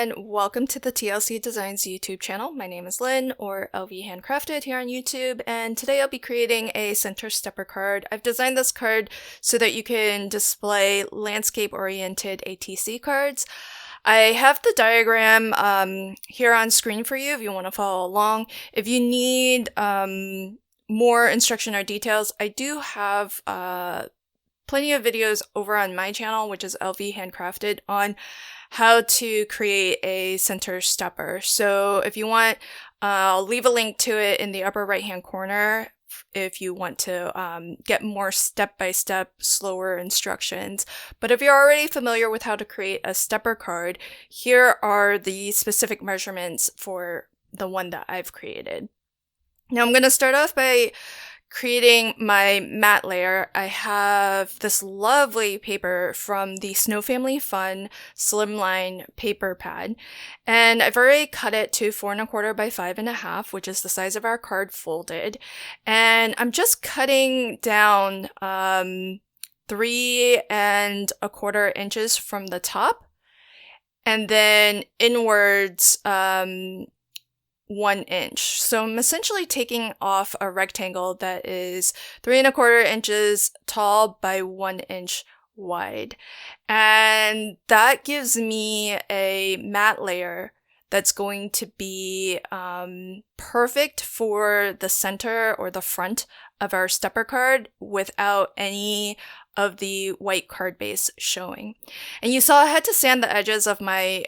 and welcome to the TLC Designs YouTube channel. My name is Lynn, or LV Handcrafted here on YouTube, and today I'll be creating a center stepper card. I've designed this card so that you can display landscape-oriented ATC cards. I have the diagram here on screen for you if you want to follow along. If you need more instruction or details, I do have plenty of videos over on my channel, which is LV Handcrafted, on how to create a center stepper. So if you want, I'll leave a link to it in the upper right hand corner if you want to get more step-by-step, slower instructions. But if you're already familiar with how to create a stepper card, here are the specific measurements for the one that I've created. Now I'm going to start off by creating my matte layer. I have this lovely paper from the Snow Family Fun Slimline paper pad, and I've already cut it to 4 1/4 by 5 1/2, which is the size of our card folded, and I'm just cutting down 3 1/4 inches from the top, and then inwards 1 inch. So I'm essentially taking off a rectangle that is 3 1/4 inches tall by 1 inch wide. And that gives me a matte layer that's going to be perfect for the center or the front of our stepper card without any of the white card base showing. And you saw I had to sand the edges of my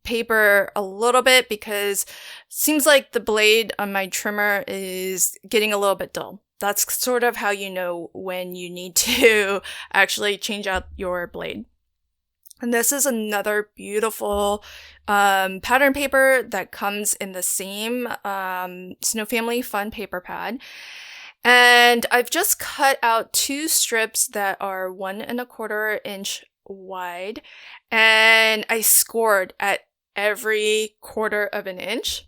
paper a little bit because it seems like the blade on my trimmer is getting a little bit dull. That's sort of how you know when you need to actually change out your blade. And this is another beautiful pattern paper that comes in the same Snow Family Fun paper pad. And I've just cut out 2 strips that are 1 1/4 inch wide, and I scored at every 1/4 of an inch.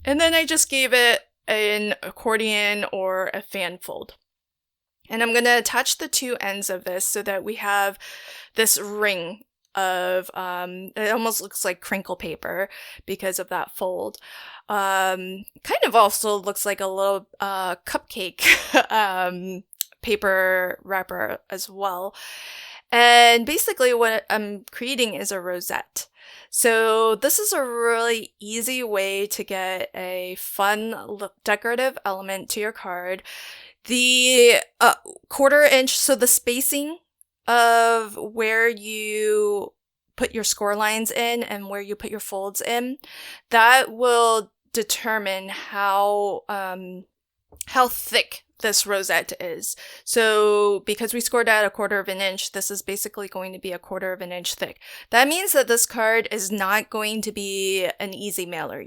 And then I just gave it an accordion or a fan fold. And I'm going to attach the 2 ends of this so that we have this ring of, it almost looks like crinkle paper because of that fold. Kind of also looks like a little cupcake paper wrapper as well. And basically what I'm creating is a rosette. So this is a really easy way to get a fun decorative element to your card. The 1/4 inch, so the spacing of where you put your score lines in and where you put your folds in, that will determine how thick this rosette is. So because we scored at 1/4 of an inch, this is basically going to be 1/4 of an inch thick. That means that this card is not going to be an easy mailer.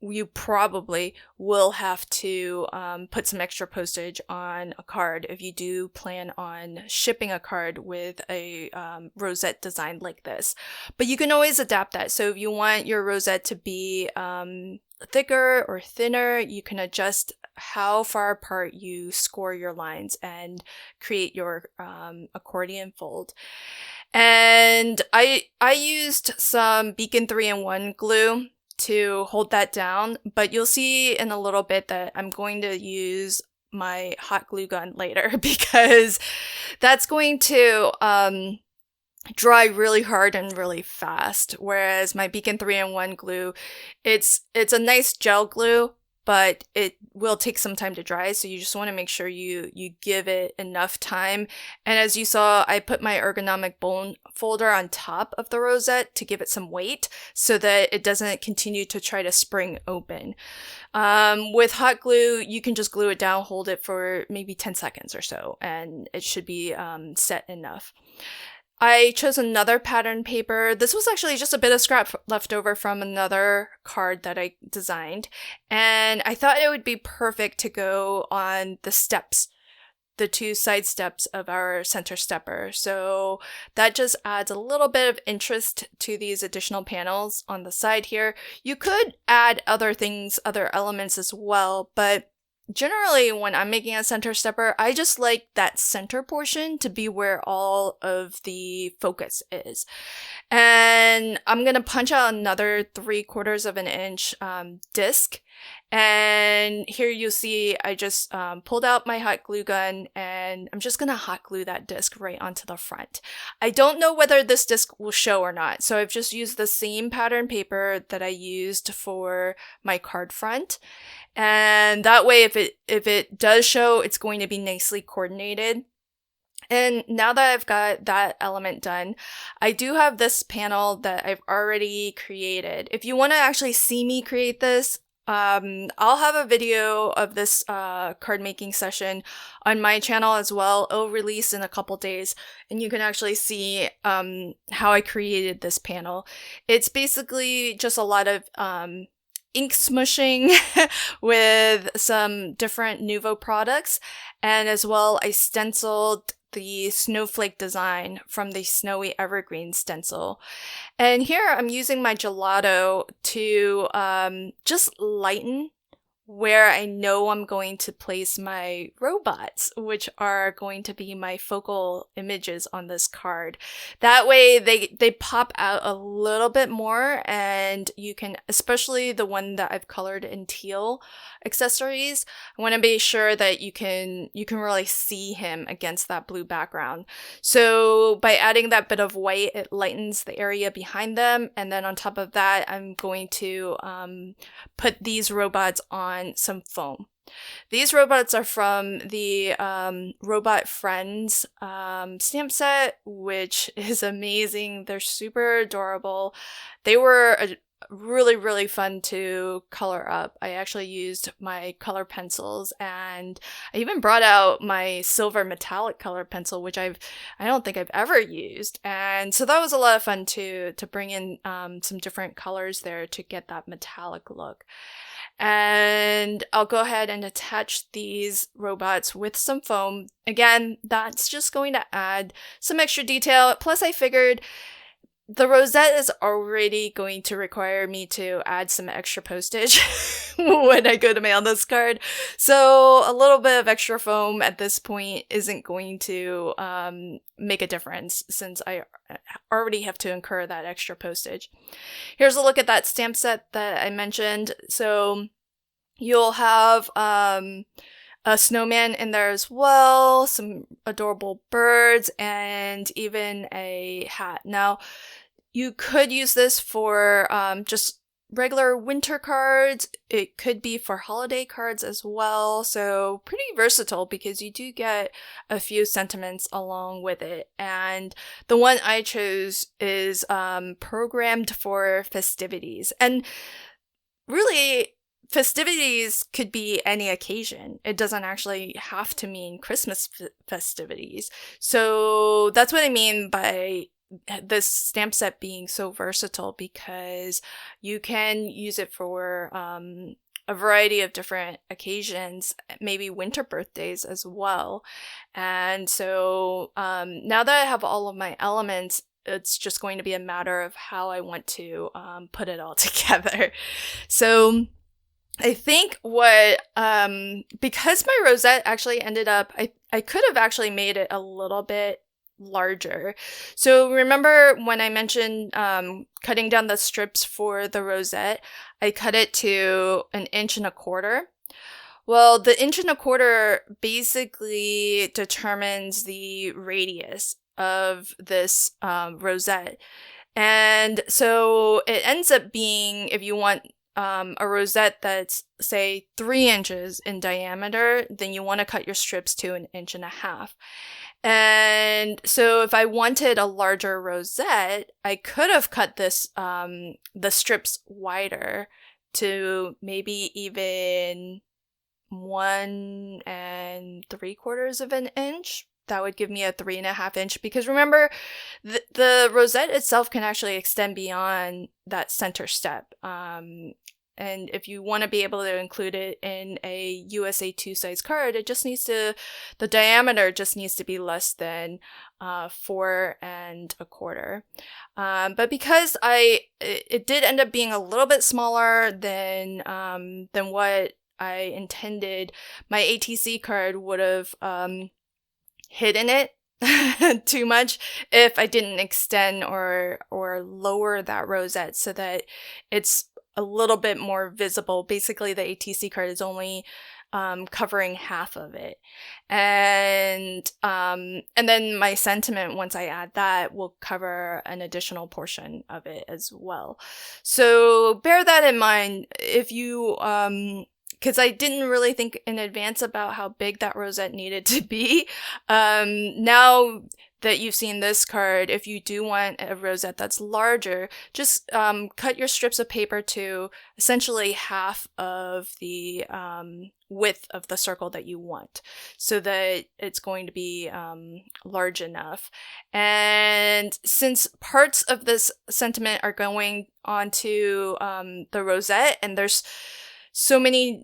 You probably will have to put some extra postage on a card if you do plan on shipping a card with a rosette design like this. But you can always adapt that. So if you want your rosette to be thicker or thinner, you can adjust how far apart you score your lines and create your accordion fold. And I used some Beacon 3-in-1 glue to hold that down, but you'll see in a little bit that I'm going to use my hot glue gun later because that's going to dry really hard and really fast, whereas my Beacon 3-in-1 glue, it's a nice gel glue, but it will take some time to dry, so you just want to make sure you give it enough time. And as you saw, I put my ergonomic bone folder on top of the rosette to give it some weight so that it doesn't continue to try to spring open. With hot glue, you can just glue it down, hold it for maybe 10 seconds or so, and it should be set enough. I chose another pattern paper. This was actually just a bit of scrap left over from another card that I designed, and I thought it would be perfect to go on the steps, the 2 side steps of our center stepper. So that just adds a little bit of interest to these additional panels on the side here. You could add other things, other elements as well, but generally when I'm making a center stepper, I just like that center portion to be where all of the focus is. And I'm gonna punch out another 3/4 of an inch disc. And here you see I just pulled out my hot glue gun, and I'm just gonna hot glue that disc right onto the front. I don't know whether this disc will show or not, so I've just used the same pattern paper that I used for my card front. And that way, if it does show, it's going to be nicely coordinated. And now that I've got that element done, I do have this panel that I've already created. If you want to actually see me create this, I'll have a video of this card making session on my channel as well. It'll release in a couple days, and you can actually see how I created this panel. It's basically just a lot of ink smushing with some different Nuvo products, and as well I stenciled the snowflake design from the Snowy Evergreen stencil. And here I'm using my gelato to just lighten where I know I'm going to place my robots, which are going to be my focal images on this card. That way they pop out a little bit more, and you can, especially the one that I've colored in teal accessories, I want to be sure that you can really see him against that blue background. So by adding that bit of white, it lightens the area behind them, and then on top of that, I'm going to put these robots on some foam. These robots are from the Robot Friends stamp set, which is amazing. They're super adorable. They were really, really fun to color up. I actually used my color pencils, and I even brought out my silver metallic color pencil, which I don't think I've ever used. And so that was a lot of fun to bring in some different colors there to get that metallic look. And I'll go ahead and attach these robots with some foam. Again, that's just going to add some extra detail. Plus, I figured the rosette is already going to require me to add some extra postage when I go to mail this card. So a little bit of extra foam at this point isn't going to make a difference, since I already have to incur that extra postage. Here's a look at that stamp set that I mentioned. So you'll have a snowman in there as well, some adorable birds, and even a hat. Now, you could use this for just regular winter cards. It could be for holiday cards as well. So pretty versatile, because you do get a few sentiments along with it. And the one I chose is programmed for festivities. And really, festivities could be any occasion. It doesn't actually have to mean Christmas festivities. So that's what I mean by this stamp set being so versatile, because you can use it for a variety of different occasions, maybe winter birthdays as well. And so now that I have all of my elements, it's just going to be a matter of how I want to put it all together. So I think what, because my rosette actually ended up, I could have actually made it a little bit larger. So remember when I mentioned cutting down the strips for the rosette, I cut it to 1.25 inches. Well, the 1.25 inches basically determines the radius of this rosette. And so it ends up being, if you want a rosette that's, say, 3 inches in diameter, then you want to cut your strips to 1.5 inches. And so if I wanted a larger rosette, I could have cut this the strips wider to maybe even 1.75 inches. That would give me a 3.5 inch, because remember, the rosette itself can actually extend beyond that center step. And if you want to be able to include it in a USA 2 size card, the diameter just needs to be less than 4.25. But because it did end up being a little bit smaller than what I intended, my ATC card would have hidden it too much if I didn't extend or lower that rosette so that it's a little bit more visible. Basically, the ATC card is only covering half of it, and then my sentiment, once I add that, will cover an additional portion of it as well. So bear that in mind if you because I didn't really think in advance about how big that rosette needed to be. Now that you've seen this card, if you do want a rosette that's larger, just cut your strips of paper to essentially half of the width of the circle that you want, so that it's going to be large enough. And since parts of this sentiment are going onto the rosette, and there's so many,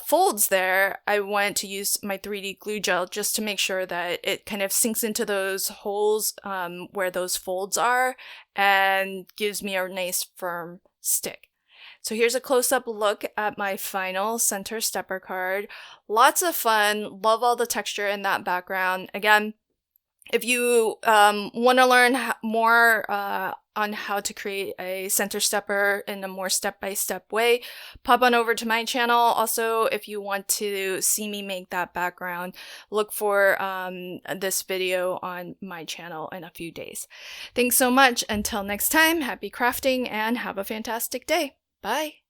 folds there, I went to use my 3D glue gel just to make sure that it kind of sinks into those holes where those folds are and gives me a nice firm stick. So here's a close-up look at my final center stepper card. Lots of fun. Love all the texture in that background. Again, if you want to learn more on how to create a center stepper in a more step-by-step way, pop on over to my channel. Also, if you want to see me make that background, look for this video on my channel in a few days. Thanks so much. Until next time, happy crafting and have a fantastic day. Bye.